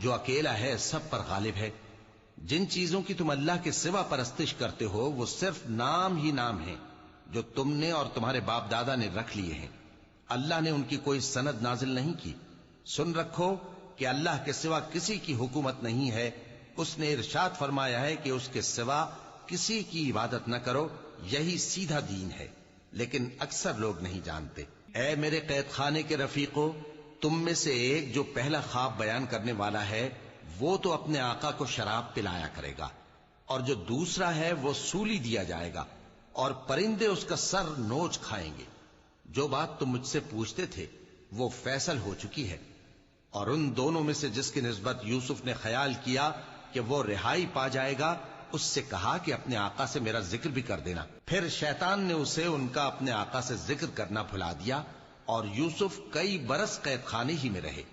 جو اکیلا ہے سب پر غالب ہے۔ جن چیزوں کی تم اللہ کے سوا پرستش کرتے ہو وہ صرف نام ہی نام ہیں جو تم نے اور تمہارے باپ دادا نے رکھ لیے ہیں، اللہ نے ان کی کوئی سند نازل نہیں کی۔ سن رکھو کہ اللہ کے سوا کسی کی حکومت نہیں ہے، اس نے ارشاد فرمایا ہے کہ اس کے سوا کسی کی عبادت نہ کرو، یہی سیدھا دین ہے، لیکن اکثر لوگ نہیں جانتے۔ اے میرے قید خانے کے رفیقو، تم میں سے ایک جو پہلا خواب بیان کرنے والا ہے وہ تو اپنے آقا کو شراب پلایا کرے گا، اور جو دوسرا ہے وہ سولی دیا جائے گا، اور پرندے اس کا سر نوچ کھائیں گے۔ جو بات تم مجھ سے پوچھتے تھے وہ فیصل ہو چکی ہے، اور ان دونوں میں سے جس کی نسبت یوسف نے خیال کیا کہ وہ رہائی پا جائے گا، اس سے کہا کہ اپنے آقا سے میرا ذکر بھی کر دینا۔ پھر شیطان نے اسے ان کا اپنے آقا سے ذکر کرنا بھلا دیا، اور یوسف کئی برس قید خانے ہی میں رہے۔